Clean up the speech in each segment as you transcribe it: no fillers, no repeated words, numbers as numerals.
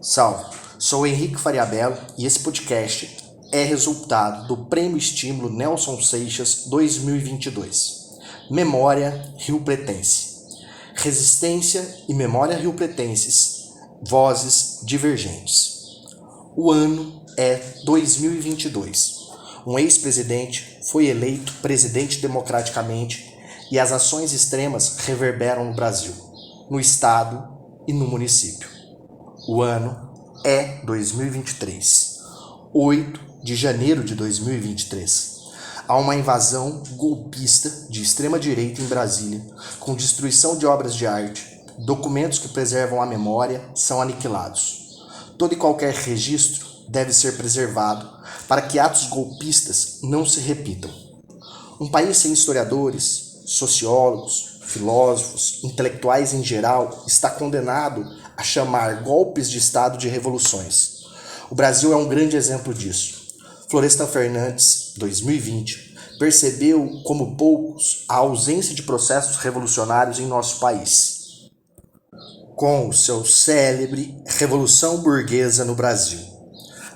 Salve, sou o Henrique Faria Belo e esse podcast é resultado do Prêmio Estímulo Nelson Seixas 2022. Memória Rio-Pretense. Resistência e memória rio-pretenses, vozes divergentes. O ano é 2022. Um ex-presidente foi eleito presidente democraticamente e as ações extremas reverberam no Brasil, no estado e no município. O ano é 2023, 8 de janeiro de 2023. Há uma invasão golpista de extrema-direita em Brasília, com destruição de obras de arte, documentos que preservam a memória são aniquilados. Todo e qualquer registro deve ser preservado para que atos golpistas não se repitam. Um país sem historiadores, sociólogos, filósofos, intelectuais em geral, está condenado a chamar golpes de Estado de revoluções. O Brasil é um grande exemplo disso. Florestan Fernandes, 2020, percebeu como poucos a ausência de processos revolucionários em nosso país, com o seu célebre Revolução Burguesa no Brasil,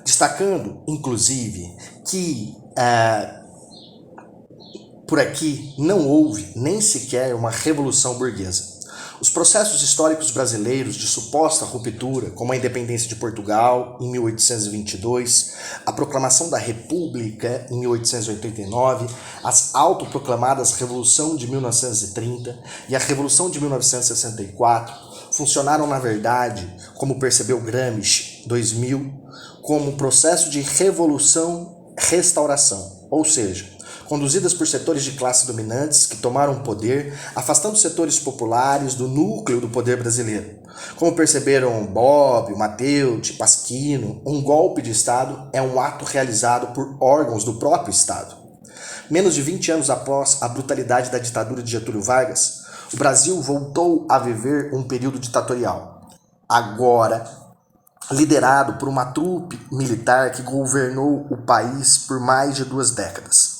destacando, inclusive, que por aqui não houve nem sequer uma revolução burguesa. Os processos históricos brasileiros de suposta ruptura, como a independência de Portugal em 1822, a proclamação da República em 1889, as autoproclamadas Revolução de 1930 e a Revolução de 1964, funcionaram na verdade, como percebeu Gramsci, 2000, como um processo de revolução-restauração, ou seja, conduzidas por setores de classe dominantes que tomaram o poder, afastando setores populares do núcleo do poder brasileiro. Como perceberam Bobbio, Matteotti, Pasquino, um golpe de Estado é um ato realizado por órgãos do próprio Estado. Menos de 20 anos após a brutalidade da ditadura de Getúlio Vargas, o Brasil voltou a viver um período ditatorial. Agora, liderado por uma trupe militar que governou o país por mais de 2 décadas.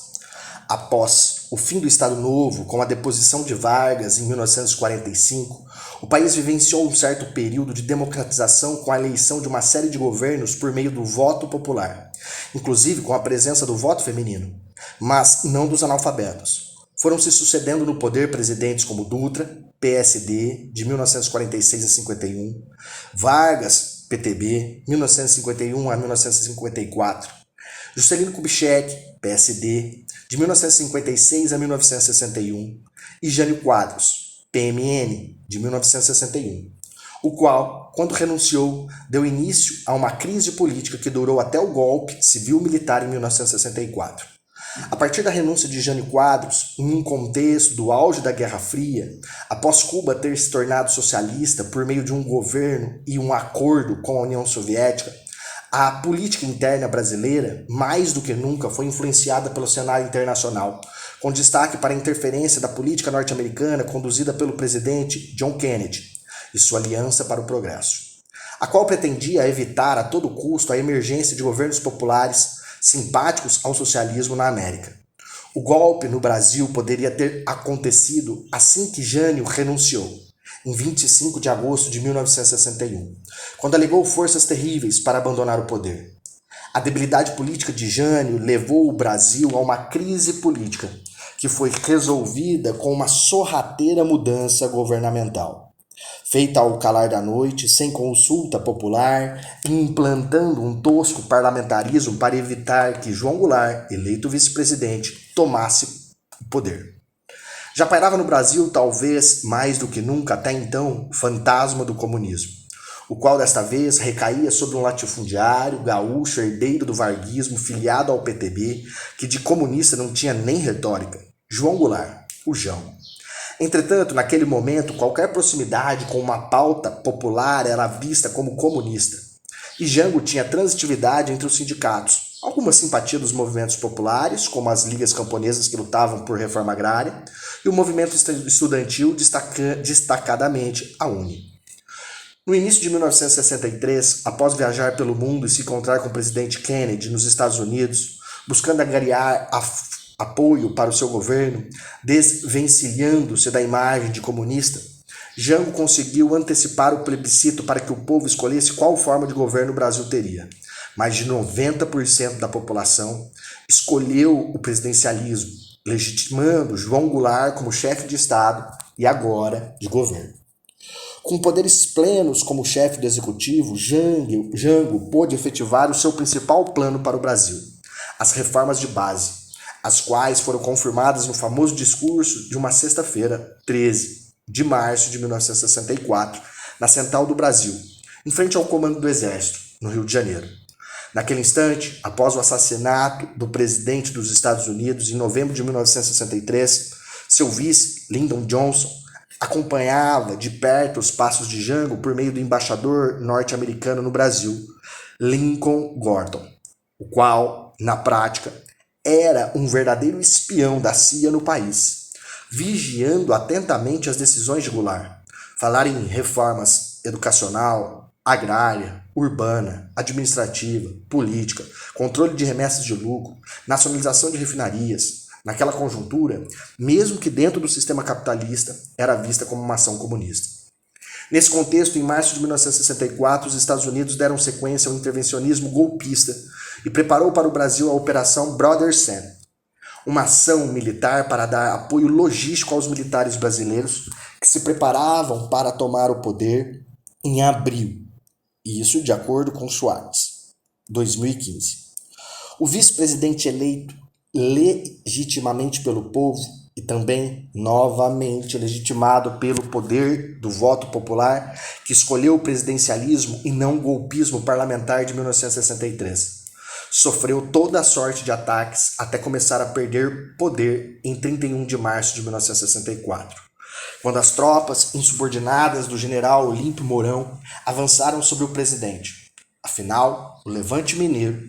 Após o fim do Estado Novo, com a deposição de Vargas em 1945, o país vivenciou um certo período de democratização com a eleição de uma série de governos por meio do voto popular, inclusive com a presença do voto feminino, mas não dos analfabetos. Foram se sucedendo no poder presidentes como Dutra, PSD, de 1946 a 51, Vargas, PTB, 1951 a 1954, Juscelino Kubitschek, PSD, de 1956 a 1961, e Jânio Quadros, PMN, de 1961, o qual, quando renunciou, deu início a uma crise política que durou até o golpe civil-militar em 1964. A partir da renúncia de Jânio Quadros, em um contexto do auge da Guerra Fria, após Cuba ter se tornado socialista por meio de um governo e um acordo com a União Soviética, a política interna brasileira, mais do que nunca, foi influenciada pelo cenário internacional, com destaque para a interferência da política norte-americana conduzida pelo presidente John Kennedy e sua Aliança para o Progresso, a qual pretendia evitar a todo custo a emergência de governos populares simpáticos ao socialismo na América. O golpe no Brasil poderia ter acontecido assim que Jânio renunciou, em 25 de agosto de 1961, quando alegou forças terríveis para abandonar o poder. A debilidade política de Jânio levou o Brasil a uma crise política, que foi resolvida com uma sorrateira mudança governamental, feita ao calar da noite, sem consulta popular, implantando um tosco parlamentarismo para evitar que João Goulart, eleito vice-presidente, tomasse o poder. Já pairava no Brasil, talvez mais do que nunca até então, o fantasma do comunismo, o qual desta vez recaía sobre um latifundiário, gaúcho, herdeiro do varguismo, filiado ao PTB, que de comunista não tinha nem retórica, João Goulart, o Jão. Entretanto, naquele momento, qualquer proximidade com uma pauta popular era vista como comunista, e Jango tinha transitividade entre os sindicatos, alguma simpatia dos movimentos populares, como as ligas camponesas que lutavam por reforma agrária, e o movimento estudantil, destacadamente a UNE. No início de 1963, após viajar pelo mundo e se encontrar com o presidente Kennedy nos Estados Unidos, buscando angariar apoio para o seu governo, desvencilhando-se da imagem de comunista, Jango conseguiu antecipar o plebiscito para que o povo escolhesse qual forma de governo o Brasil teria. Mais de 90% da população escolheu o presidencialismo, legitimando João Goulart como chefe de Estado e agora de governo. Com poderes plenos como chefe do executivo, Jango pôde efetivar o seu principal plano para o Brasil, as reformas de base, as quais foram confirmadas no famoso discurso de uma sexta-feira, 13 de março de 1964, na Central do Brasil, em frente ao comando do Exército, no Rio de Janeiro. Naquele instante, após o assassinato do presidente dos Estados Unidos em novembro de 1963, seu vice, Lyndon Johnson, acompanhava de perto os passos de Jango por meio do embaixador norte-americano no Brasil, Lincoln Gordon, o qual, na prática, era um verdadeiro espião da CIA no país, vigiando atentamente as decisões de Goulart. Falar em reformas educacional, agrária, urbana, administrativa, política, controle de remessas de lucro, nacionalização de refinarias, naquela conjuntura, mesmo que dentro do sistema capitalista, era vista como uma ação comunista. Nesse contexto, em março de 1964, os Estados Unidos deram sequência ao intervencionismo golpista e preparou para o Brasil a Operação Brother Sam, uma ação militar para dar apoio logístico aos militares brasileiros que se preparavam para tomar o poder em abril, isso de acordo com Schwartz, 2015. O vice-presidente eleito legitimamente pelo povo e também, novamente, legitimado pelo poder do voto popular, que escolheu o presidencialismo e não o golpismo parlamentar de 1963. Sofreu toda a sorte de ataques até começar a perder poder em 31 de março de 1964, quando as tropas insubordinadas do general Olímpio Mourão avançaram sobre o presidente. Afinal, o levante mineiro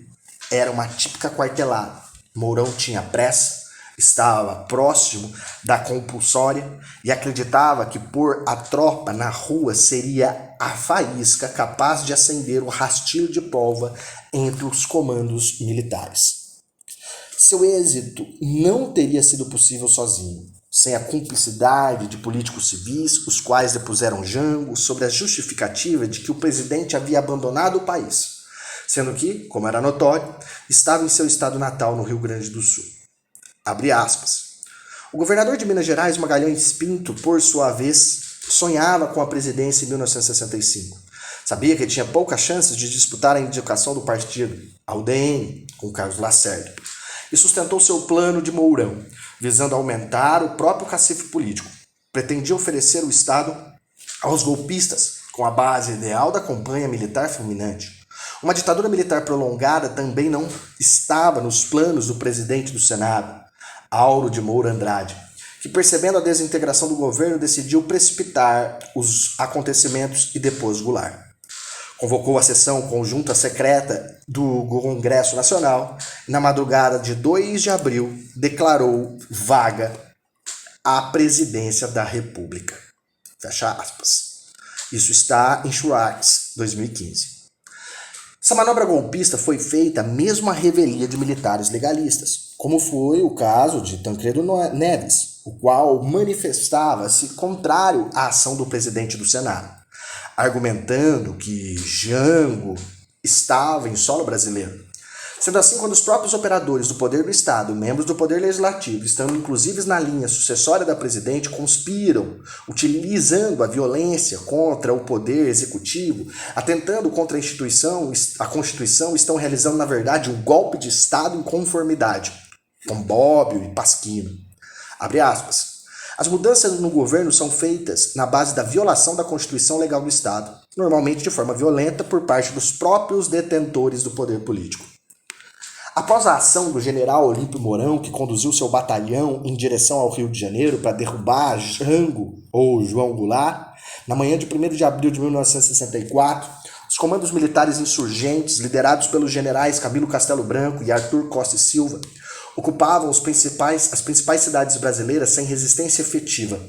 era uma típica quartelada. Mourão tinha pressa, estava próximo da compulsória e acreditava que pôr a tropa na rua seria a faísca capaz de acender o rastilho de pólvora entre os comandos militares. Seu êxito não teria sido possível sozinho, sem a cumplicidade de políticos civis, os quais depuseram Jango sobre a justificativa de que o presidente havia abandonado o país, sendo que, como era notório, estava em seu estado natal, no Rio Grande do Sul. Abre aspas. O governador de Minas Gerais, Magalhães Pinto, por sua vez, sonhava com a presidência em 1965. Sabia que tinha poucas chances de disputar a indicação do partido, a UDN, com Carlos Lacerda, e sustentou seu plano de Mourão, visando aumentar o próprio cacife político. Pretendia oferecer o Estado aos golpistas, com a base ideal da campanha militar fulminante. Uma ditadura militar prolongada também não estava nos planos do presidente do Senado, Auro de Moura Andrade, que, percebendo a desintegração do governo, decidiu precipitar os acontecimentos e depôs Goulart. Convocou a sessão conjunta secreta do Congresso Nacional e, na madrugada de 2 de abril, declarou vaga a presidência da República. Fecha aspas. Isso está em Schwartz, 2015. Essa manobra golpista foi feita mesmo à revelia de militares legalistas, como foi o caso de Tancredo Neves, o qual manifestava-se contrário à ação do presidente do Senado, argumentando que Jango estava em solo brasileiro. Sendo assim, quando os próprios operadores do poder do Estado, membros do poder legislativo, estando inclusive na linha sucessória da presidente, conspiram, utilizando a violência contra o poder executivo, atentando contra a Constituição, estão realizando, na verdade, um golpe de Estado em conformidade, com Bobbio e Pasquino. Abre aspas. As mudanças no governo são feitas na base da violação da Constituição Legal do Estado, normalmente de forma violenta por parte dos próprios detentores do poder político. Após a ação do general Olímpio Mourão, que conduziu seu batalhão em direção ao Rio de Janeiro para derrubar Jango ou João Goulart, na manhã de 1º de abril de 1964, os comandos militares insurgentes, liderados pelos generais Camilo Castelo Branco e Arthur Costa e Silva, ocupavam as principais cidades brasileiras sem resistência efetiva,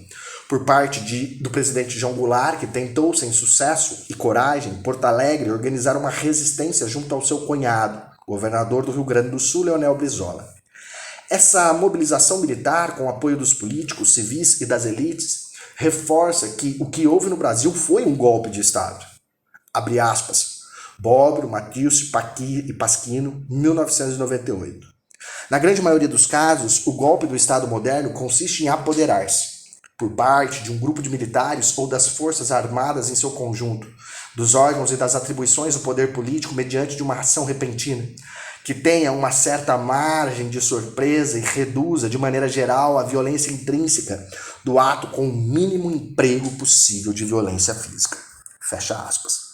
por parte do presidente João Goulart, que tentou, sem sucesso e coragem, em Porto Alegre, organizar uma resistência junto ao seu cunhado, governador do Rio Grande do Sul, Leonel Brizola. Essa mobilização militar, com o apoio dos políticos, civis e das elites, reforça que o que houve no Brasil foi um golpe de Estado. Abre aspas. Bobbio, Matheus e Pasquino, 1998. Na grande maioria dos casos, o golpe do Estado moderno consiste em apoderar-se, por parte de um grupo de militares ou das forças armadas em seu conjunto, dos órgãos e das atribuições do poder político mediante de uma ação repentina, que tenha uma certa margem de surpresa e reduza, de maneira geral, a violência intrínseca do ato com o mínimo emprego possível de violência física. Fecha aspas.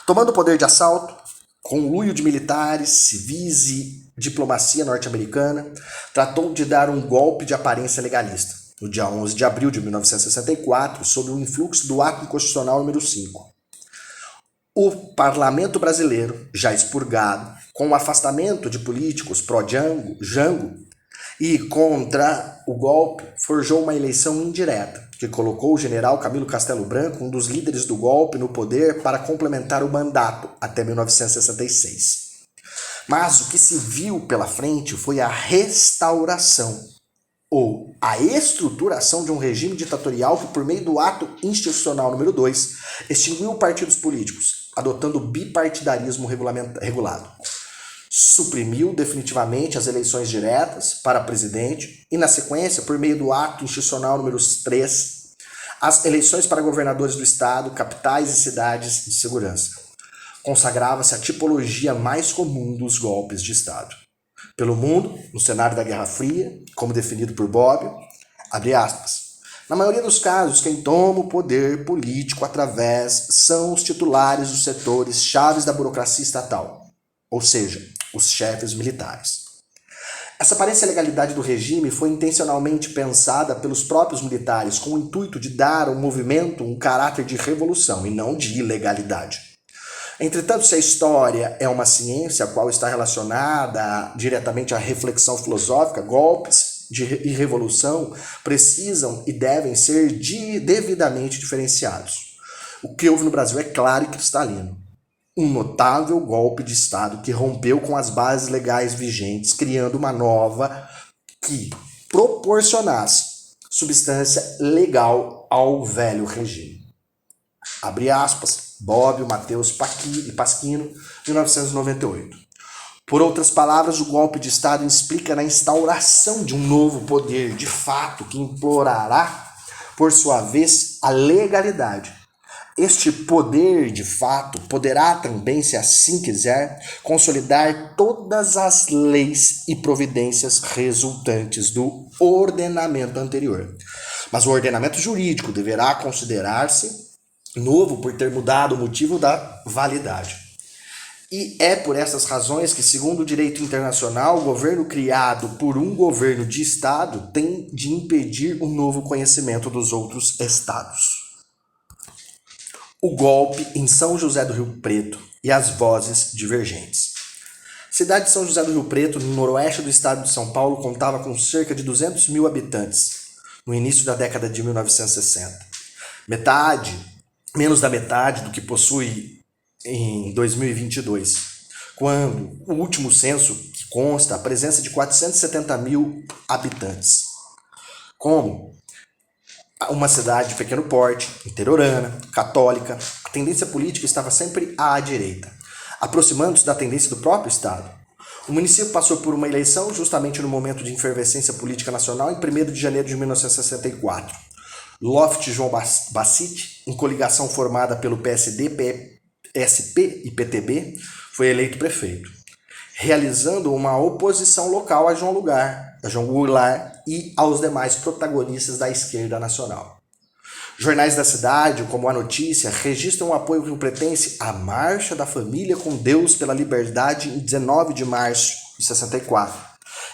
Tomando o poder de assalto, conluio de militares, civis e diplomacia norte-americana, tratou de dar um golpe de aparência legalista, no dia 11 de abril de 1964, sob o influxo do Ato Constitucional número 5. O parlamento brasileiro, já expurgado, com o afastamento de políticos pró-Jango e contra o golpe, forjou uma eleição indireta, que colocou o general Camilo Castelo Branco, um dos líderes do golpe, no poder para complementar o mandato até 1966. Mas o que se viu pela frente foi a restauração ou a estruturação de um regime ditatorial que, por meio do ato institucional número 2, extinguiu partidos políticos, adotando o bipartidarismo regulado. Suprimiu definitivamente as eleições diretas para presidente e, na sequência, por meio do ato institucional número 3, as eleições para governadores do estado, capitais e cidades de segurança. Consagrava-se a tipologia mais comum dos golpes de estado. Pelo mundo, no cenário da Guerra Fria, como definido por Bobbio, abre aspas, na maioria dos casos, quem toma o poder político através são os titulares dos setores chaves da burocracia estatal, ou seja, os chefes militares. Essa aparência legalidade do regime foi intencionalmente pensada pelos próprios militares com o intuito de dar ao movimento um caráter de revolução e não de ilegalidade. Entretanto, se a história é uma ciência a qual está relacionada diretamente à reflexão filosófica, golpes e revolução precisam e devem ser devidamente diferenciados. O que houve no Brasil é claro e cristalino. Um notável golpe de Estado que rompeu com as bases legais vigentes, criando uma nova que proporcionasse substância legal ao velho regime. Abre aspas, Bobbio, Matheus e Pasquino, 1998. Por outras palavras, o golpe de Estado implica na instauração de um novo poder de fato que implorará, por sua vez, a legalidade. Este poder, de fato, poderá também, se assim quiser, consolidar todas as leis e providências resultantes do ordenamento anterior. Mas o ordenamento jurídico deverá considerar-se novo por ter mudado o motivo da validade. E é por essas razões que, segundo o direito internacional, o governo criado por um governo de Estado tem de impedir o novo conhecimento dos outros Estados. O golpe em São José do Rio Preto e as vozes divergentes. A cidade de São José do Rio Preto, no noroeste do estado de São Paulo, contava com cerca de 200 mil habitantes no início da década de 1960. Menos da metade do que possui em 2022, quando o último censo que consta a presença de 470 mil habitantes. Como uma cidade de pequeno porte, interiorana, católica, a tendência política estava sempre à direita, aproximando-se da tendência do próprio Estado. O município passou por uma eleição justamente no momento de efervescência política nacional em 1º de janeiro de 1964. Loft João Bacite, em coligação formada pelo PSD, PSP e PTB, foi eleito prefeito, realizando uma oposição local a João Goulart e aos demais protagonistas da esquerda nacional. Jornais da cidade, como A Notícia, registram o apoio rio-pretense à Marcha da Família com Deus pela Liberdade em 19 de março de 64,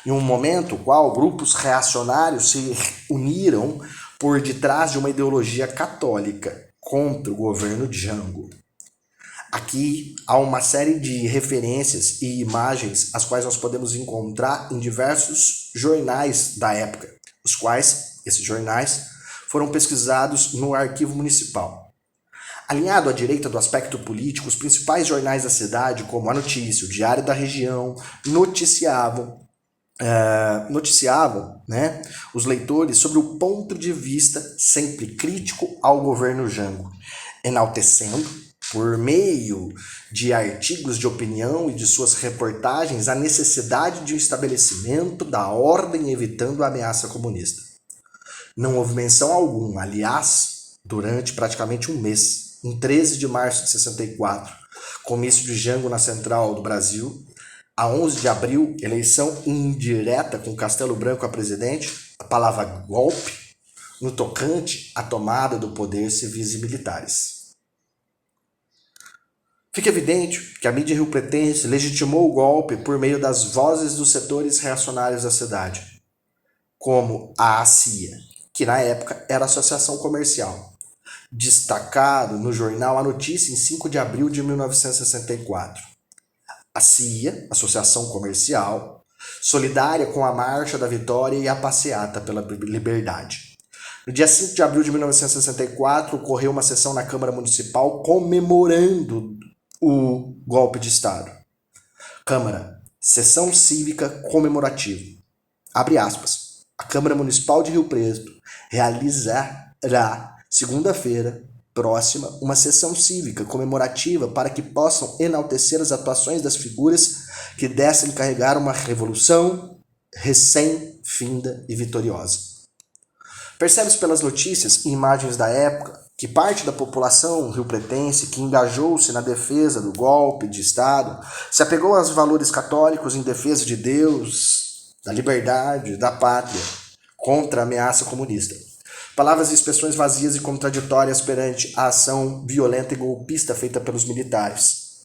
em um momento no qual grupos reacionários se uniram por detrás de uma ideologia católica contra o governo Jango. Aqui há uma série de referências e imagens as quais nós podemos encontrar em diversos jornais da época, os quais, esses jornais, foram pesquisados no arquivo municipal. Alinhado à direita do aspecto político, os principais jornais da cidade, como A Notícia, o Diário da Região, noticiavam noticiavam, né, os leitores sobre o ponto de vista sempre crítico ao governo Jango, enaltecendo, por meio de artigos de opinião e de suas reportagens, a necessidade de um estabelecimento da ordem evitando a ameaça comunista. Não houve menção alguma, aliás, durante praticamente um mês, em 13 de março de 64, comício de Jango na Central do Brasil, a 11 de abril, eleição indireta com Castelo Branco a presidente, a palavra golpe, no tocante à tomada do poder civis e militares. Fica evidente que a mídia riopretense legitimou o golpe por meio das vozes dos setores reacionários da cidade, como a ACIA, que na época era a Associação Comercial, destacado no jornal A Notícia em 5 de abril de 1964. A CIA, Associação Comercial, solidária com a Marcha da Vitória e a Passeata pela Liberdade. No dia 5 de abril de 1964, ocorreu uma sessão na Câmara Municipal comemorando o golpe de Estado. Câmara, sessão cívica comemorativa. Abre aspas. A Câmara Municipal de Rio Preto realizará, segunda-feira, próxima, uma sessão cívica comemorativa para que possam enaltecer as atuações das figuras que dessem carregar uma revolução recém-finda e vitoriosa. Percebe-se pelas notícias e imagens da época que parte da população riopretense que engajou-se na defesa do golpe de Estado se apegou aos valores católicos em defesa de Deus, da liberdade, da pátria, contra a ameaça comunista. Palavras e expressões vazias e contraditórias perante a ação violenta e golpista feita pelos militares.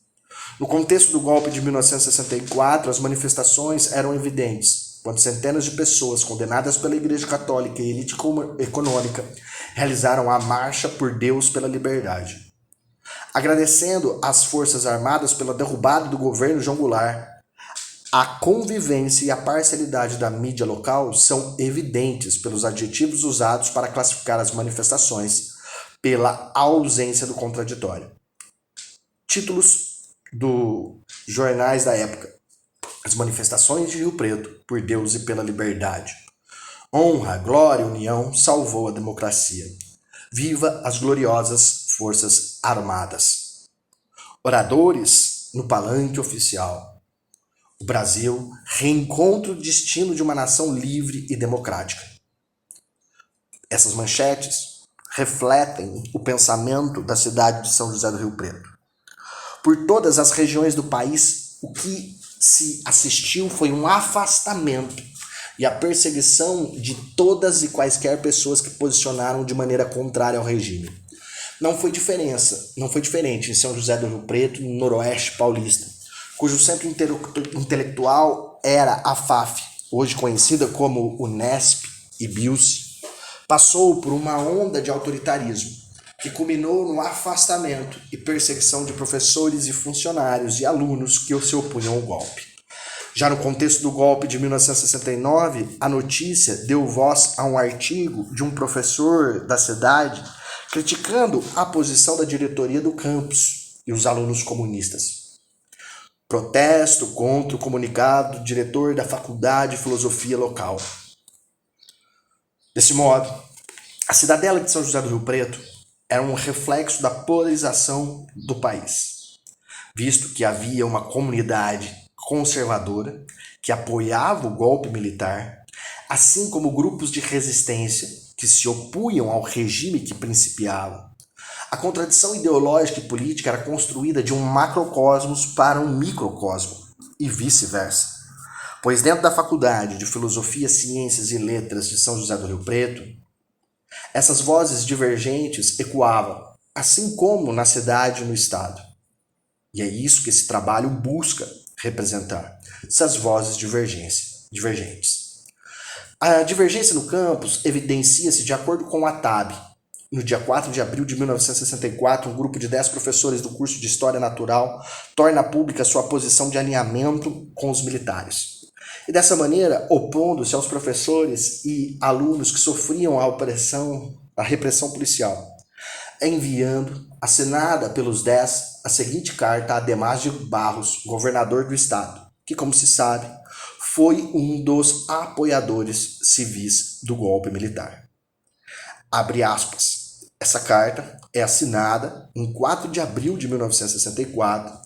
No contexto do golpe de 1964, as manifestações eram evidentes, quando centenas de pessoas condenadas pela Igreja Católica e elite econômica realizaram a Marcha por Deus pela Liberdade. Agradecendo às Forças Armadas pela derrubada do governo João Goulart, a convivência e a parcialidade da mídia local são evidentes pelos adjetivos usados para classificar as manifestações, pela ausência do contraditório. Títulos dos jornais da época: As manifestações de Rio Preto, por Deus e pela liberdade. Honra, glória, união, salvou a democracia. Viva as gloriosas Forças Armadas. Oradores no palanque oficial. O Brasil reencontra o destino de uma nação livre e democrática. Essas manchetes refletem o pensamento da cidade de São José do Rio Preto. Por todas as regiões do país, o que se assistiu foi um afastamento e a perseguição de todas e quaisquer pessoas que posicionaram de maneira contrária ao regime. Não foi diferente em São José do Rio Preto, no Noroeste Paulista, cujo centro intelectual era a FAF, hoje conhecida como Unesp e BIUSE, passou por uma onda de autoritarismo, que culminou no afastamento e perseguição de professores e funcionários e alunos que se opunham ao golpe. Já no contexto do golpe de 1969, a notícia deu voz a um artigo de um professor da cidade criticando a posição da diretoria do campus e os alunos comunistas. Protesto contra o comunicado do diretor da Faculdade de Filosofia local. Desse modo, a cidadela de São José do Rio Preto era um reflexo da polarização do país, visto que havia uma comunidade conservadora que apoiava o golpe militar, assim como grupos de resistência que se opunham ao regime que principiava. A contradição ideológica e política era construída de um macrocosmos para um microcosmo, e vice-versa. Pois dentro da Faculdade de Filosofia, Ciências e Letras de São José do Rio Preto, essas vozes divergentes ecoavam, assim como na cidade e no estado. E é isso que esse trabalho busca representar, essas vozes divergentes. A divergência no campus evidencia-se de acordo com a TAB. No dia 4 de abril de 1964, um grupo de 10 professores do curso de História Natural torna pública sua posição de alinhamento com os militares. E dessa maneira, opondo-se aos professores e alunos que sofriam a repressão policial, enviando, assinada pelos 10, a seguinte carta a Ademar de Barros, governador do estado, que, como se sabe, foi um dos apoiadores civis do golpe militar. Abre aspas. Essa carta é assinada em 4 de abril de 1964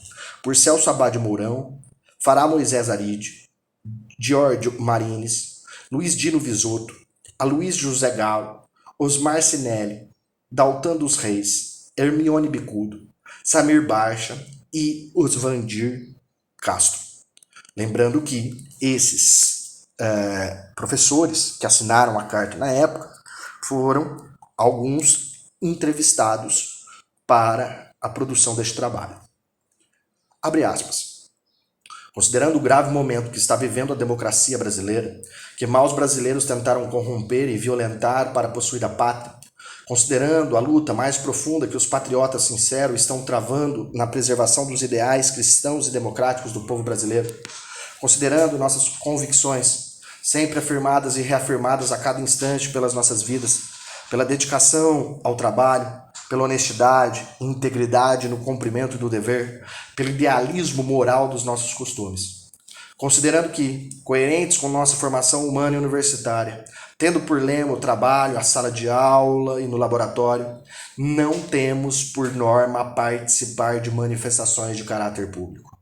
por Celso Abade Mourão, Fará Moisés Aride, Giorgio Marines, Luiz Dino Visoto, Aloysio José Galo, Osmar Sinelli, Daltan dos Reis, Hermione Bicudo, Samir Baixa e Osvandir Castro. Lembrando que esses professores que assinaram a carta na época foram alguns entrevistados para a produção deste trabalho. Abre aspas. Considerando o grave momento que está vivendo a democracia brasileira, que maus brasileiros tentaram corromper e violentar para possuir a pátria, considerando a luta mais profunda que os patriotas sinceros estão travando na preservação dos ideais cristãos e democráticos do povo brasileiro, considerando nossas convicções, sempre afirmadas e reafirmadas a cada instante pelas nossas vidas, pela dedicação ao trabalho, pela honestidade e integridade no cumprimento do dever, pelo idealismo moral dos nossos costumes. Considerando que, coerentes com nossa formação humana e universitária, tendo por lema o trabalho, a sala de aula e no laboratório, não temos por norma participar de manifestações de caráter público.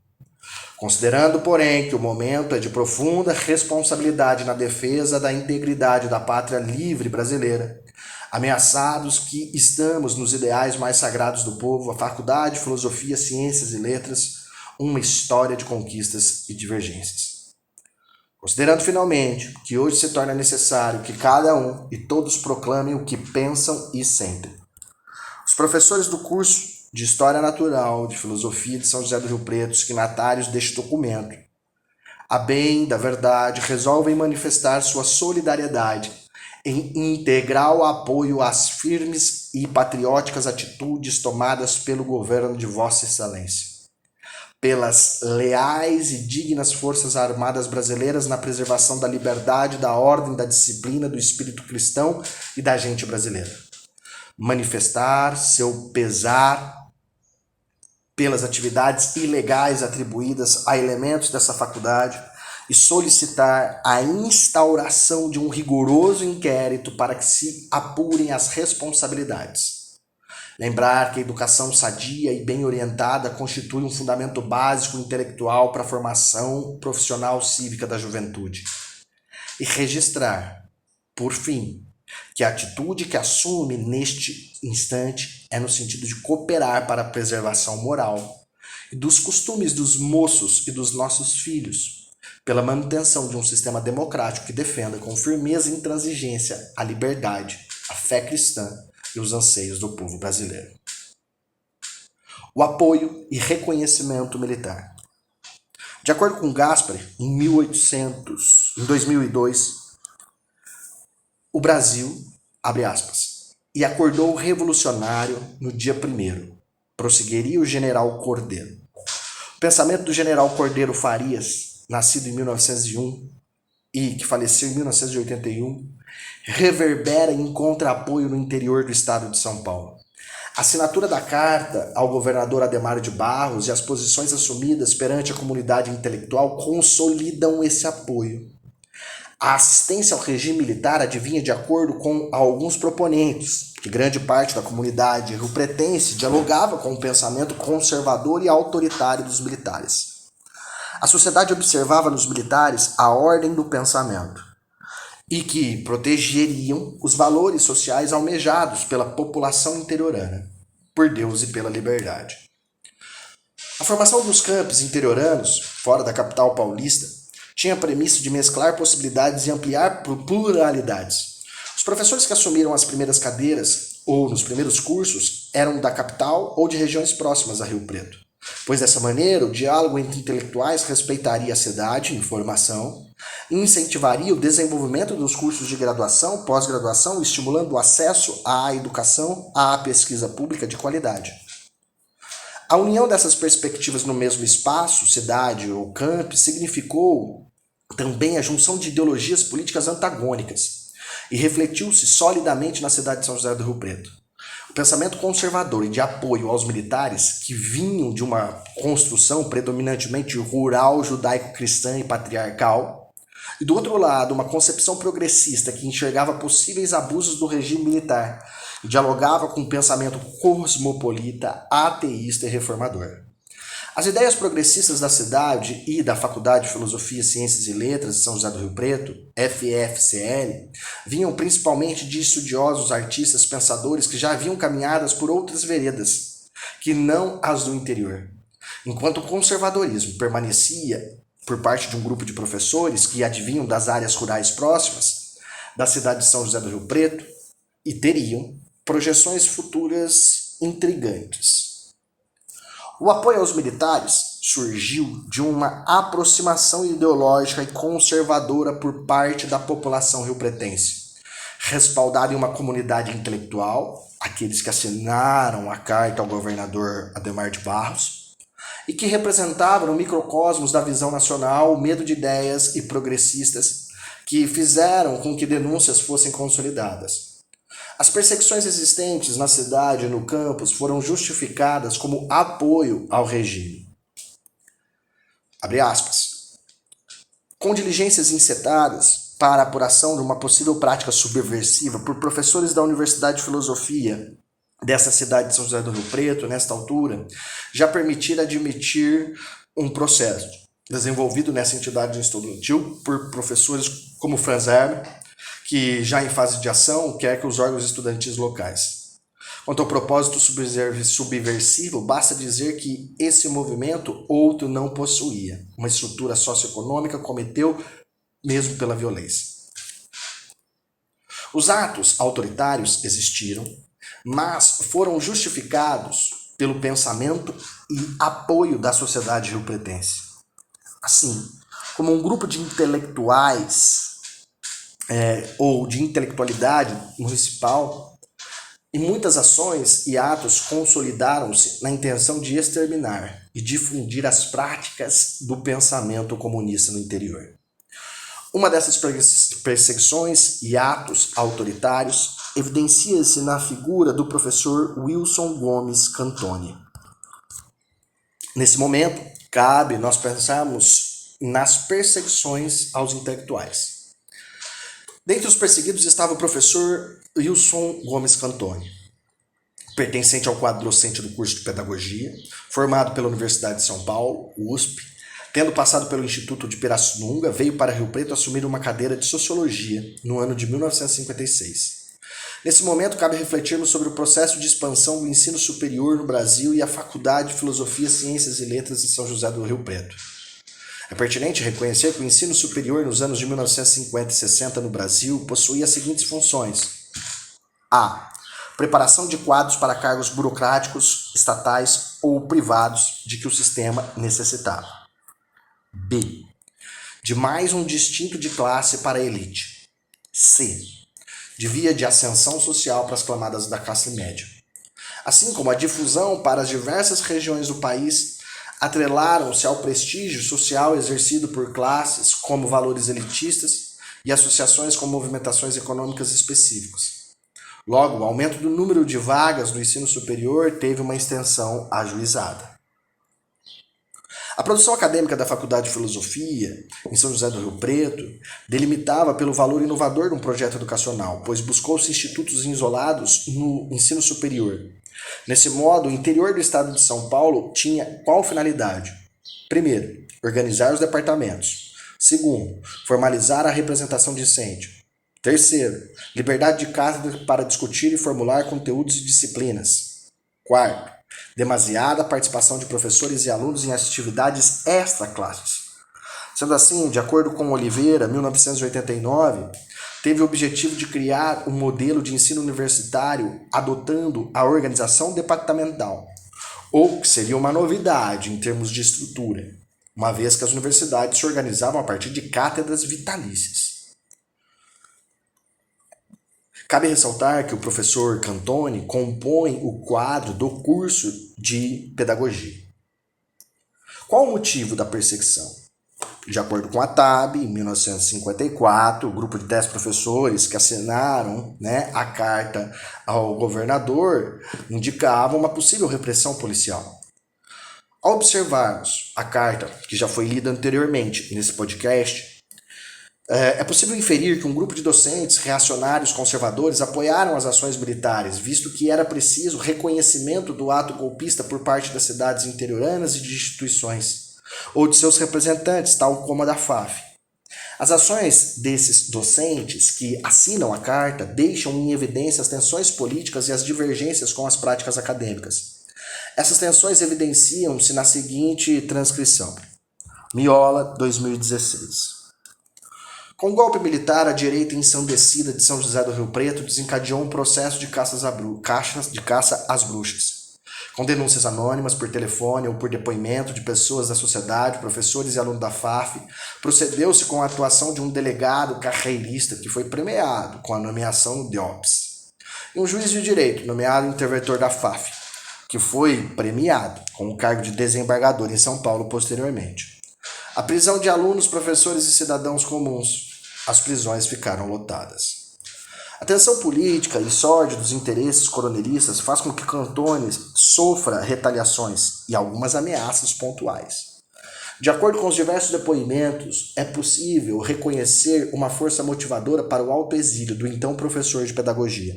Considerando, porém, que o momento é de profunda responsabilidade na defesa da integridade da pátria livre brasileira, ameaçados que estamos nos ideais mais sagrados do povo, a faculdade, filosofia, ciências e letras, uma história de conquistas e divergências. Considerando finalmente que hoje se torna necessário que cada um e todos proclamem o que pensam e sentem. Os professores do curso de História Natural de Filosofia de São José do Rio Preto, signatários deste documento, a bem da verdade, resolvem manifestar sua solidariedade em integral apoio às firmes e patrióticas atitudes tomadas pelo governo de Vossa Excelência, pelas leais e dignas Forças Armadas brasileiras na preservação da liberdade, da ordem, da disciplina, do espírito cristão e da gente brasileira. Manifestar seu pesar pelas atividades ilegais atribuídas a elementos dessa faculdade e solicitar a instauração de um rigoroso inquérito para que se apurem as responsabilidades. Lembrar que a educação sadia e bem orientada constitui um fundamento básico intelectual para a formação profissional cívica da juventude. E registrar, por fim, que a atitude que assume neste instante é no sentido de cooperar para a preservação moral e dos costumes dos moços e dos nossos filhos, pela manutenção de um sistema democrático que defenda com firmeza e intransigência a liberdade, a fé cristã e os anseios do povo brasileiro. O apoio e reconhecimento militar. De acordo com Gaspari, em 2002, o Brasil, abre aspas, e acordou revolucionário no dia 1º, prosseguiria o general Cordeiro. O pensamento do general Cordeiro Farias, nascido em 1901 e que faleceu em 1981, reverbera e encontra apoio no interior do estado de São Paulo. A assinatura da carta ao governador Adhemar de Barros e as posições assumidas perante a comunidade intelectual consolidam esse apoio. A assistência ao regime militar advinha de acordo com alguns proponentes, que grande parte da comunidade riopretense dialogava com o pensamento conservador e autoritário dos militares. A sociedade observava nos militares a ordem do pensamento e que protegeriam os valores sociais almejados pela população interiorana, por Deus e pela liberdade. A formação dos campos interioranos, fora da capital paulista, tinha a premissa de mesclar possibilidades e ampliar pluralidades. Os professores que assumiram as primeiras cadeiras ou nos primeiros cursos eram da capital ou de regiões próximas a Rio Preto, pois dessa maneira o diálogo entre intelectuais respeitaria a cidade em formação e incentivaria o desenvolvimento dos cursos de graduação, pós-graduação, estimulando o acesso à educação, à pesquisa pública de qualidade. A união dessas perspectivas no mesmo espaço, cidade ou campus, significou também a junção de ideologias políticas antagônicas e refletiu-se solidamente na cidade de São José do Rio Preto. O pensamento conservador e de apoio aos militares, que vinham de uma construção predominantemente rural, judaico-cristã e patriarcal, E do outro lado, uma concepção progressista que enxergava possíveis abusos do regime militar e dialogava com um pensamento cosmopolita, ateísta e reformador. As ideias progressistas da cidade e da Faculdade de Filosofia, Ciências e Letras de São José do Rio Preto, FFCL, vinham principalmente de estudiosos, artistas, pensadores que já haviam caminhadas por outras veredas, que não as do interior. Enquanto o conservadorismo permanecia por parte de um grupo de professores que advinham das áreas rurais próximas da cidade de São José do Rio Preto e teriam projeções futuras intrigantes. O apoio aos militares surgiu de uma aproximação ideológica e conservadora por parte da população riopretense, respaldada em uma comunidade intelectual, aqueles que assinaram a carta ao governador Adhemar de Barros, e que representavam no microcosmos da visão nacional o medo de ideias e progressistas que fizeram com que denúncias fossem consolidadas. As perseguições existentes na cidade e no campus foram justificadas como apoio ao regime. Abre aspas. Com diligências encetadas para a apuração de uma possível prática subversiva por professores da Universidade de Filosofia dessa cidade de São José do Rio Preto, nesta altura, já permitir admitir um processo desenvolvido nessa entidade estudantil por professores como Franz Hermer, que já em fase de ação quer que os órgãos estudantis locais. Quanto ao propósito subversivo, basta dizer que esse movimento outro não possuía. Uma estrutura socioeconômica cometeu mesmo pela violência. Os atos autoritários existiram, mas foram justificados pelo pensamento e apoio da sociedade riopretense. Assim, como um grupo de intelectuais ou de intelectualidade municipal, e muitas ações e atos consolidaram-se na intenção de exterminar e difundir as práticas do pensamento comunista no interior. Uma dessas perseguições e atos autoritários evidencia-se na figura do professor Wilson Gomes Cantoni. Nesse momento, cabe nós pensarmos nas perseguições aos intelectuais. Dentre os perseguidos estava o professor Wilson Gomes Cantoni, pertencente ao quadro docente do curso de Pedagogia, formado pela Universidade de São Paulo, USP, tendo passado pelo Instituto de Pirassununga, veio para Rio Preto assumir uma cadeira de Sociologia no ano de 1956. Nesse momento, cabe refletirmos sobre o processo de expansão do ensino superior no Brasil e a Faculdade de Filosofia, Ciências e Letras de São José do Rio Preto. É pertinente reconhecer que o ensino superior nos anos de 1950 e 60 no Brasil possuía as seguintes funções. A. Preparação de quadros para cargos burocráticos, estatais ou privados de que o sistema necessitava. B. De mais um distinto de classe para a elite. C. De via de ascensão social para as camadas da classe média. Assim como a difusão para as diversas regiões do país atrelaram-se ao prestígio social exercido por classes como valores elitistas e associações com movimentações econômicas específicas. Logo, o aumento do número de vagas do ensino superior teve uma extensão ajuizada. A produção acadêmica da Faculdade de Filosofia, em São José do Rio Preto, delimitava pelo valor inovador de um projeto educacional, pois buscou-se institutos isolados no ensino superior. Nesse modo, o interior do estado de São Paulo tinha qual finalidade? Primeiro, organizar os departamentos. Segundo, formalizar a representação discente. Terceiro, liberdade de cátedra para discutir e formular conteúdos e disciplinas. Quarto, demasiada participação de professores e alunos em atividades extra-classes. Sendo assim, de acordo com Oliveira, 1989, teve o objetivo de criar um modelo de ensino universitário adotando a organização departamental, ou que seria uma novidade em termos de estrutura, uma vez que as universidades se organizavam a partir de cátedras vitalícias. Cabe ressaltar que o professor Cantoni compõe o quadro do curso de Pedagogia. Qual o motivo da perseguição? De acordo com a TAB, em 1954, o grupo de 10 professores que assinaram a carta ao governador indicava uma possível repressão policial. Ao observarmos a carta, que já foi lida anteriormente nesse podcast, É possível inferir que um grupo de docentes reacionários conservadores apoiaram as ações militares, visto que era preciso reconhecimento do ato golpista por parte das cidades interioranas e de instituições, ou de seus representantes, tal como a da FAF. As ações desses docentes que assinam a carta deixam em evidência as tensões políticas e as divergências com as práticas acadêmicas. Essas tensões evidenciam-se na seguinte transcrição. Miola, 2016. Com o golpe militar, a direita ensandecida de São José do Rio Preto desencadeou um processo de caça às bruxas. Com denúncias anônimas por telefone ou por depoimento de pessoas da sociedade, professores e alunos da FAF, procedeu-se com a atuação de um delegado carreirista que foi premiado com a nomeação no DIOPS. E um juiz de direito, nomeado interventor da FAF, que foi premiado com o cargo de desembargador em São Paulo posteriormente. A prisão de alunos, professores e cidadãos comuns. As prisões ficaram lotadas. A tensão política e sórdidos interesses coronelistas faz com que Cantone sofra retaliações e algumas ameaças pontuais. De acordo com os diversos depoimentos, é possível reconhecer uma força motivadora para o autoexílio do então professor de pedagogia,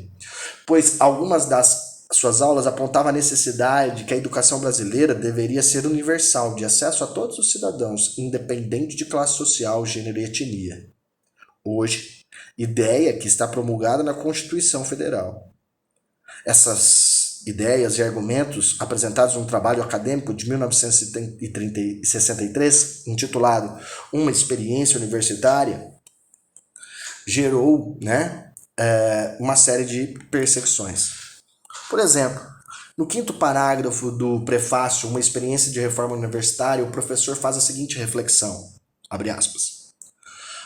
pois algumas das suas aulas apontavam a necessidade que a educação brasileira deveria ser universal, de acesso a todos os cidadãos, independente de classe social, gênero e etnia. Hoje, ideia que está promulgada na Constituição Federal. Essas ideias e argumentos apresentados num trabalho acadêmico de 1963, intitulado Uma Experiência Universitária, gerou uma série de perseguições. Por exemplo, no 5º parágrafo do prefácio Uma Experiência de Reforma Universitária, o professor faz a seguinte reflexão, abre aspas,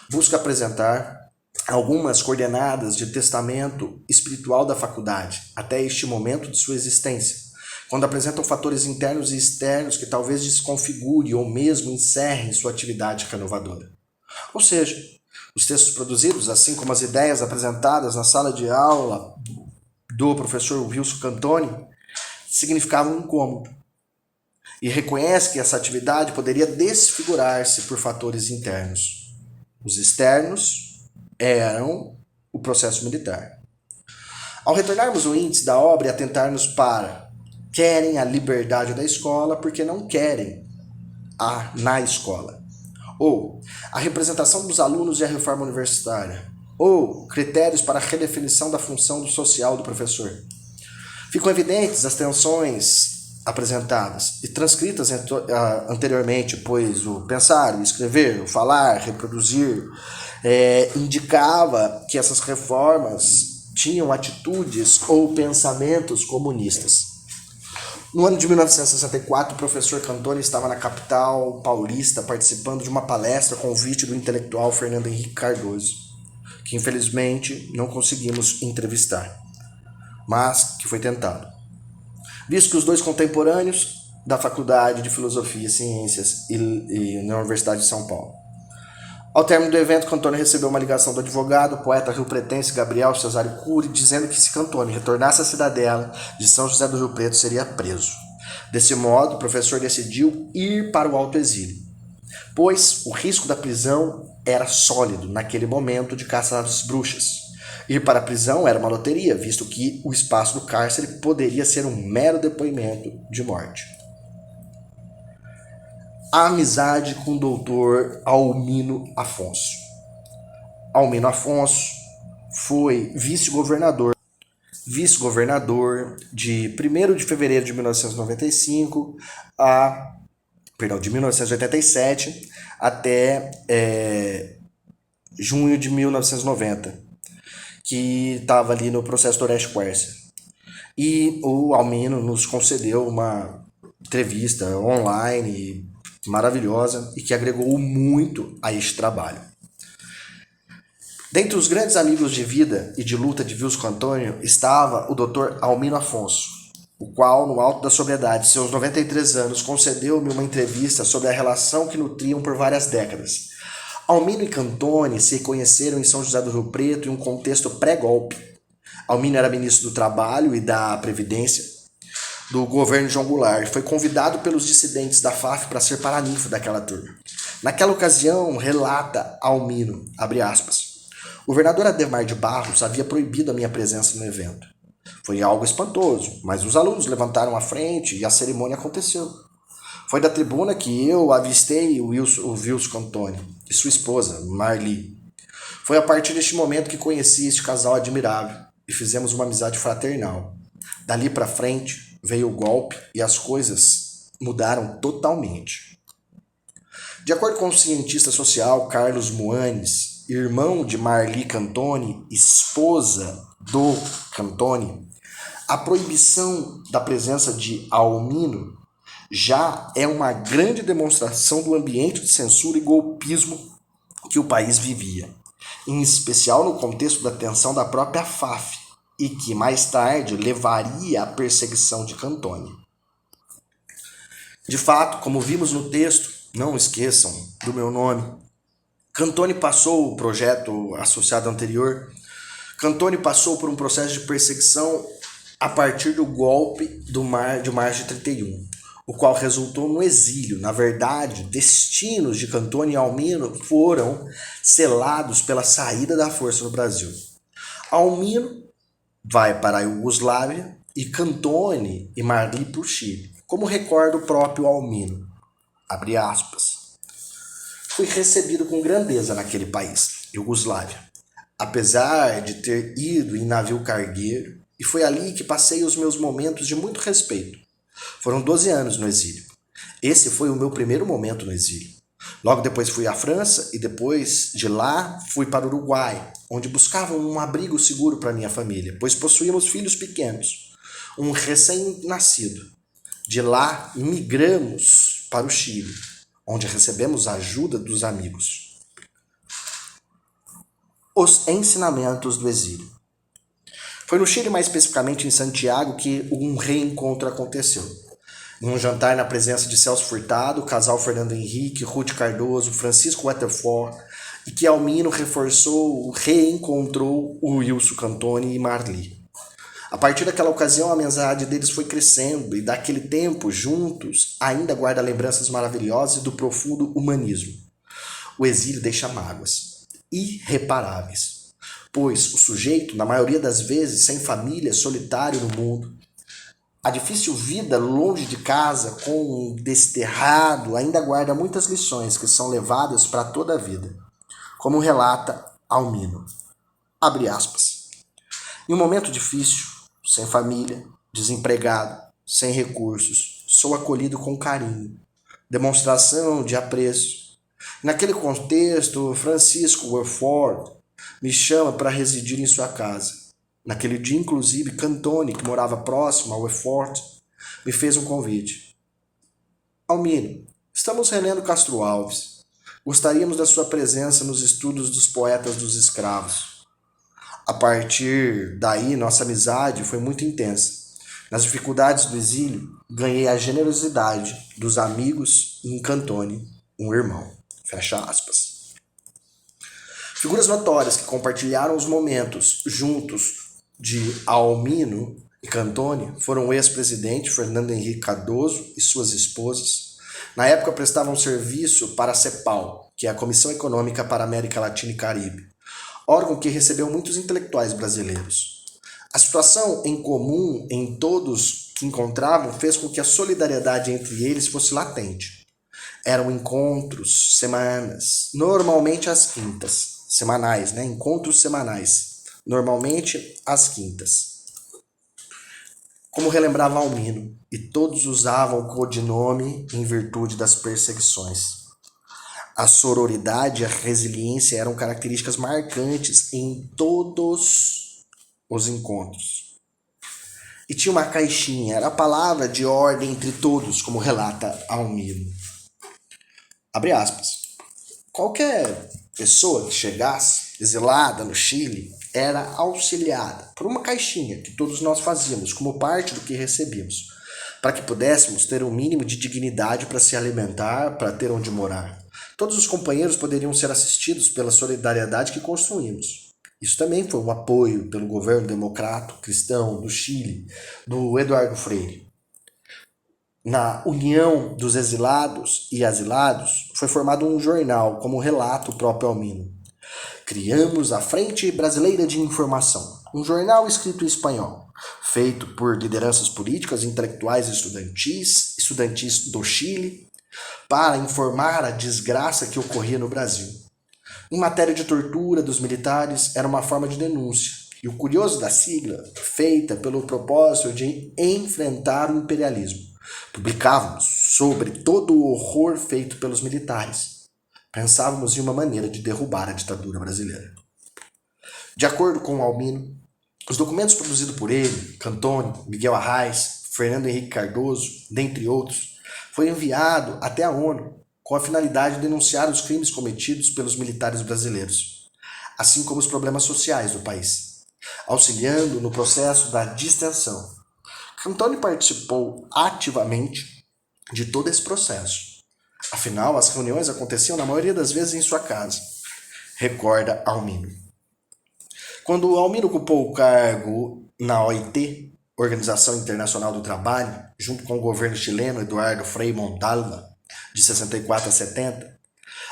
busca apresentar algumas coordenadas de testamento espiritual da faculdade, até este momento de sua existência, quando apresentam fatores internos e externos que talvez desconfigurem ou mesmo encerrem sua atividade renovadora. Ou seja, os textos produzidos, assim como as ideias apresentadas na sala de aula do professor Wilson Cantone, significavam um incômodo, e reconhece que essa atividade poderia desfigurar-se por fatores internos. Os externos eram o processo militar. Ao retornarmos o índice da obra e atentarmos para querem a liberdade da escola porque não querem na escola, ou a representação dos alunos e a reforma universitária, ou critérios para a redefinição da função social do professor. Ficam evidentes as tensões apresentadas e transcritas anteriormente, pois o pensar, o escrever, o falar, reproduzir, indicava que essas reformas tinham atitudes ou pensamentos comunistas. No ano de 1964, o professor Cantone estava na capital paulista participando de uma palestra a convite do intelectual Fernando Henrique Cardoso, que infelizmente não conseguimos entrevistar, mas que foi tentado. Visto que os dois contemporâneos da Faculdade de Filosofia e Ciências e na Universidade de São Paulo. Ao término do evento, Cantone recebeu uma ligação do advogado, poeta rio-pretense Gabriel Cesário Cury, dizendo que se Cantone retornasse à cidadela de São José do Rio Preto, seria preso. Desse modo, o professor decidiu ir para o autoexílio, pois o risco da prisão era sólido naquele momento de caça às bruxas. Ir para a prisão era uma loteria, visto que o espaço do cárcere poderia ser um mero depoimento de morte. A amizade com o doutor Almino Afonso. Almino Afonso foi vice-governador de 1º de fevereiro de 1995 de 1987 até junho de 1990. Que estava ali no processo do Orestes Quercia. E o Almino nos concedeu uma entrevista online maravilhosa e que agregou muito a este trabalho. Dentre os grandes amigos de vida e de luta de Wilson Cantone estava o Dr. Almino Afonso, o qual, no alto da sobriedade, seus 93 anos, concedeu-me uma entrevista sobre a relação que nutriam por várias décadas. Almino e Cantone se conheceram em São José do Rio Preto em um contexto pré-golpe. Almino era ministro do Trabalho e da Previdência do governo João Goulart e foi convidado pelos dissidentes da FAF para ser paraninfo daquela turma. Naquela ocasião, relata Almino, abre aspas, o governador Adhemar de Barros havia proibido a minha presença no evento. Foi algo espantoso, mas os alunos levantaram a frente e a cerimônia aconteceu. Foi da tribuna que eu avistei o Wilson Cantoni e sua esposa, Marli. Foi a partir deste momento que conheci este casal admirável e fizemos uma amizade fraternal. Dali para frente veio o golpe e as coisas mudaram totalmente. De acordo com o cientista social Carlos Moanes, irmão de Marli Cantoni, esposa do Cantoni, a proibição da presença de Almino já é uma grande demonstração do ambiente de censura e golpismo que o país vivia, em especial no contexto da tensão da própria FAF, e que mais tarde levaria à perseguição de Cantoni. De fato, como vimos no texto, não esqueçam do meu nome, Cantoni passou o projeto associado anterior, Cantoni passou por um processo de perseguição a partir do golpe de março de 31, o qual resultou no exílio. Na verdade, destinos de Cantoni e Almino foram selados pela saída da força no Brasil. Almino vai para a Iugoslávia e Cantoni e Marli para o Chile. Como recorda o próprio Almino, abre aspas, fui recebido com grandeza naquele país, Iugoslávia, apesar de ter ido em navio cargueiro, e foi ali que passei os meus momentos de muito respeito. Foram 12 anos no exílio. Esse foi o meu primeiro momento no exílio. Logo depois fui à França e depois de lá fui para o Uruguai, onde buscava um abrigo seguro para minha família, pois possuíamos filhos pequenos, um recém-nascido. De lá migramos para o Chile, onde recebemos a ajuda dos amigos. Os ensinamentos do exílio. Foi no Chile, mais especificamente em Santiago, que um reencontro aconteceu. Em um jantar na presença de Celso Furtado, o casal Fernando Henrique, Ruth Cardoso, Francisco Waterford, e que Almino reencontrou o Wilson Cantoni e Marli. A partir daquela ocasião, a amizade deles foi crescendo e daquele tempo, juntos, ainda guarda lembranças maravilhosas do profundo humanismo. O exílio deixa mágoas irreparáveis, pois o sujeito, na maioria das vezes, sem família, solitário no mundo, a difícil vida longe de casa, com um desterrado, ainda guarda muitas lições que são levadas para toda a vida, como relata Almino. Abre aspas. Em um momento difícil, sem família, desempregado, sem recursos, sou acolhido com carinho, demonstração de apreço. Naquele contexto, Francisco Waterford me chama para residir em sua casa. Naquele dia, inclusive, Cantoni, que morava próximo ao Waterford, me fez um convite. Almino, estamos relendo Castro Alves. Gostaríamos da sua presença nos estudos dos poetas dos escravos. A partir daí, nossa amizade foi muito intensa. Nas dificuldades do exílio, ganhei a generosidade dos amigos e em Cantoni, um irmão. Fecha aspas. Figuras notórias que compartilharam os momentos juntos de Almino e Cantoni foram o ex-presidente Fernando Henrique Cardoso e suas esposas. Na época prestavam serviço para a CEPAL, que é a Comissão Econômica para a América Latina e Caribe, órgão que recebeu muitos intelectuais brasileiros. A situação em comum em todos que encontravam fez com que a solidariedade entre eles fosse latente. Eram encontros normalmente às quintas. Semanais, né? Encontros semanais, normalmente às quintas. Como relembrava Almino, e todos usavam o codinome em virtude das perseguições. A sororidade e a resiliência eram características marcantes em todos os encontros. E tinha uma caixinha, era a palavra de ordem entre todos, como relata Almino. Abre aspas. Qualquer pessoa que chegasse exilada no Chile era auxiliada por uma caixinha que todos nós fazíamos como parte do que recebíamos, para que pudéssemos ter um mínimo de dignidade para se alimentar, para ter onde morar. Todos os companheiros poderiam ser assistidos pela solidariedade que construímos. Isso também foi um apoio pelo governo democrata cristão do Chile, do Eduardo Freire. na União dos Exilados e Asilados, foi formado um jornal, como relata o próprio Almino. Criamos a Frente Brasileira de Informação, um jornal escrito em espanhol, feito por lideranças políticas, intelectuais e estudantis do Chile, para informar a desgraça que ocorria no Brasil. Em matéria de tortura dos militares, era uma forma de denúncia. E o curioso da sigla, feita pelo propósito de enfrentar o imperialismo. Publicávamos sobre todo o horror feito pelos militares. Pensávamos em uma maneira de derrubar a ditadura brasileira. De acordo com Almino, os documentos produzidos por ele, Cantoni, Miguel Arraes, Fernando Henrique Cardoso, dentre outros, foi enviado até a ONU com a finalidade de denunciar os crimes cometidos pelos militares brasileiros, assim como os problemas sociais do país, auxiliando no processo da distensão. Cantoni participou ativamente de todo esse processo. Afinal, as reuniões aconteciam na maioria das vezes em sua casa, recorda Almino. Quando Almino ocupou o cargo na OIT, Organização Internacional do Trabalho, junto com o governo chileno Eduardo Frei Montalva, de 64 a 70,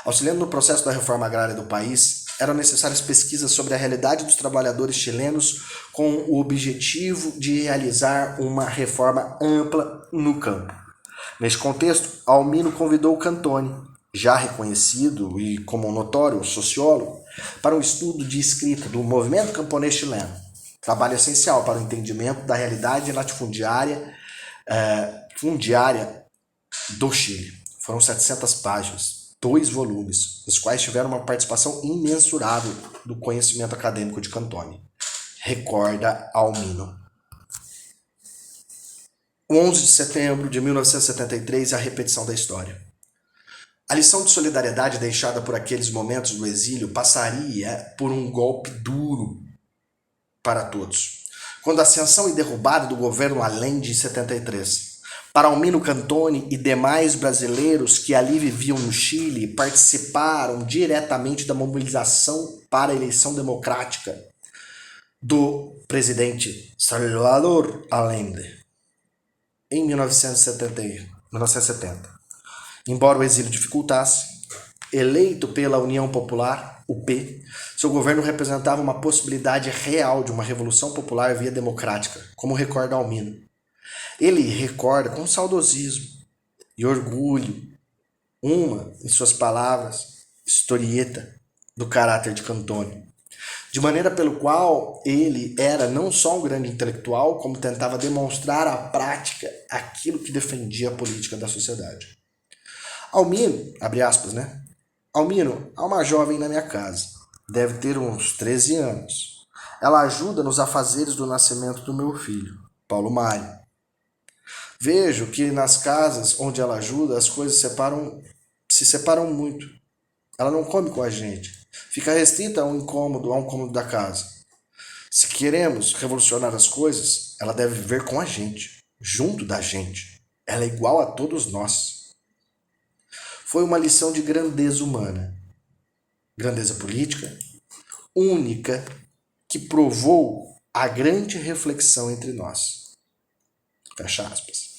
auxiliando no processo da reforma agrária do país, eram necessárias pesquisas sobre a realidade dos trabalhadores chilenos com o objetivo de realizar uma reforma ampla no campo. Neste contexto, Almino convidou Cantoni, já reconhecido e como um notório sociólogo, para um estudo de escrita do movimento camponês chileno, trabalho essencial para o entendimento da realidade latifundiária do Chile. Foram 700 páginas, 2 volumes, os quais tiveram uma participação imensurável do conhecimento acadêmico de Cantoni, recorda Almino. O 11 de setembro de 1973, a repetição da história. A lição de solidariedade deixada por aqueles momentos do exílio passaria por um golpe duro para todos, quando a ascensão e derrubada do governo Allende em 73. Para Almino Cantoni e demais brasileiros que ali viviam no Chile participaram diretamente da mobilização para a eleição democrática do presidente Salvador Allende em 1970. Embora o exílio dificultasse, eleito pela União Popular, UP, seu governo representava uma possibilidade real de uma revolução popular via democrática, como recorda Almino. Ele recorda com saudosismo e orgulho uma, em suas palavras, historieta do caráter de Cantoni, de maneira pelo qual ele era não só um grande intelectual, como tentava demonstrar à prática aquilo que defendia a política da sociedade. Almino, abre aspas, né? Almino, há uma jovem na minha casa, deve ter uns 13 anos. Ela ajuda nos afazeres do nascimento do meu filho, Paulo Mário. Vejo que nas casas onde ela ajuda, as coisas se separam muito. Ela não come com a gente. Fica restrita a um cômodo da casa. Se queremos revolucionar as coisas, ela deve viver com a gente, junto da gente. Ela é igual a todos nós. Foi uma lição de grandeza humana, grandeza política, única, que provou a grande reflexão entre nós. Fecha aspas.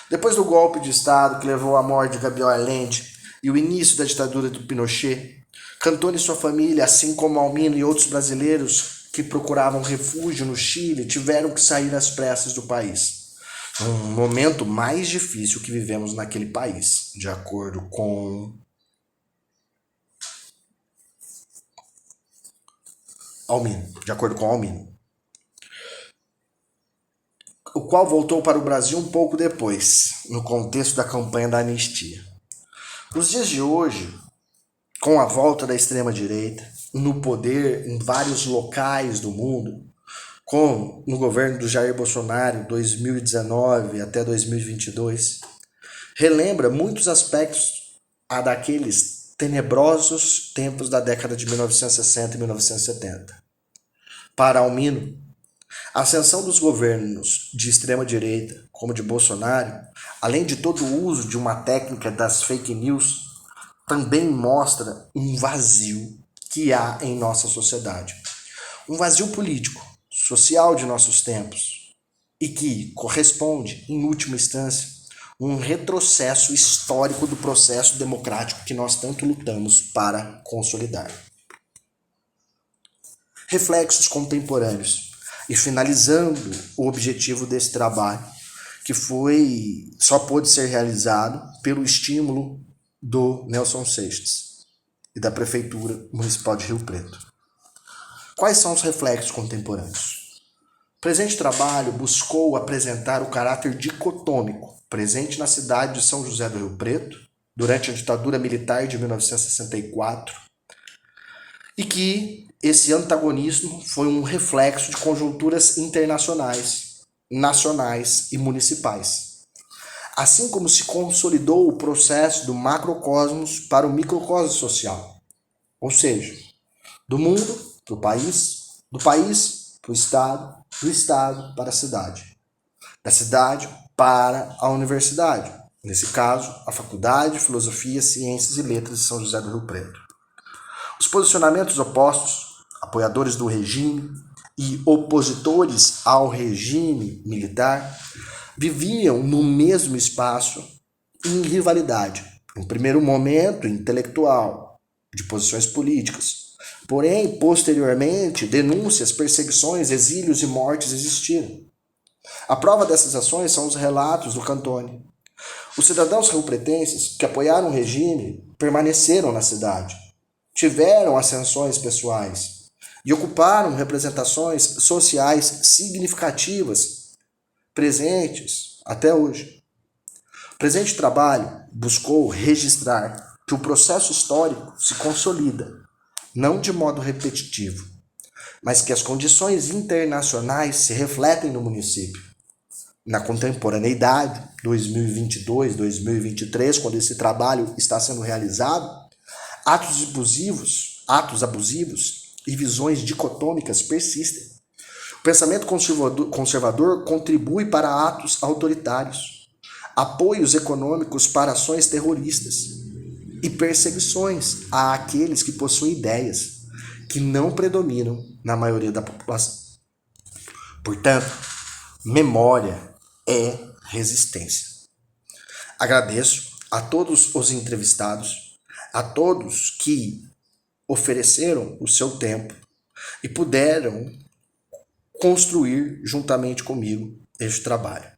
Depois do golpe de Estado que levou à morte de Gabriel Allende e o início da ditadura do Pinochet, Cantoni e sua família, assim como Almino e outros brasileiros que procuravam refúgio no Chile, tiveram que sair às pressas do país. Um momento mais difícil que vivemos naquele país, de acordo com Almino. O qual voltou para o Brasil um pouco depois, no contexto da campanha da anistia. Nos dias de hoje, com a volta da extrema-direita no poder em vários locais do mundo, como no governo do Jair Bolsonaro 2019 até 2022, relembra muitos aspectos daqueles tenebrosos tempos da década de 1960 e 1970. Para Almino, a ascensão dos governos de extrema-direita, como de Bolsonaro, além de todo o uso de uma técnica das fake news, também mostra um vazio que há em nossa sociedade. Um vazio político, social de nossos tempos, e que corresponde, em última instância, um retrocesso histórico do processo democrático que nós tanto lutamos para consolidar. Reflexos contemporâneos. E finalizando o objetivo desse trabalho, que só pôde ser realizado pelo estímulo do Nelson Seixas e da Prefeitura Municipal de Rio Preto. Quais são os reflexos contemporâneos? O presente trabalho buscou apresentar o caráter dicotômico presente na cidade de São José do Rio Preto durante a ditadura militar de 1964 e que esse antagonismo foi um reflexo de conjunturas internacionais, nacionais e municipais. Assim como se consolidou o processo do macrocosmos para o microcosmos social, ou seja, do mundo para o país, do país para o estado, do estado para a cidade, da cidade para a universidade, nesse caso, a Faculdade de Filosofia, Ciências e Letras de São José do Rio Preto. Os posicionamentos opostos, apoiadores do regime e opositores ao regime militar, viviam no mesmo espaço em rivalidade, em primeiro momento intelectual, de posições políticas. Porém, posteriormente, denúncias, perseguições, exílios e mortes existiram. A prova dessas ações são os relatos do Cantone. Os cidadãos riopretenses que apoiaram o regime permaneceram na cidade, tiveram ascensões pessoais e ocuparam representações sociais significativas, presentes até hoje. O presente trabalho buscou registrar que o processo histórico se consolida, não de modo repetitivo, mas que as condições internacionais se refletem no município. Na contemporaneidade, 2022, 2023, quando esse trabalho está sendo realizado, atos abusivos e visões dicotômicas persistem. O pensamento conservador contribui para atos autoritários, apoios econômicos para ações terroristas e perseguições àqueles que possuem ideias que não predominam na maioria da população. Portanto, memória é resistência. Agradeço a todos os entrevistados, a todos que ofereceram o seu tempo e puderam construir juntamente comigo este trabalho.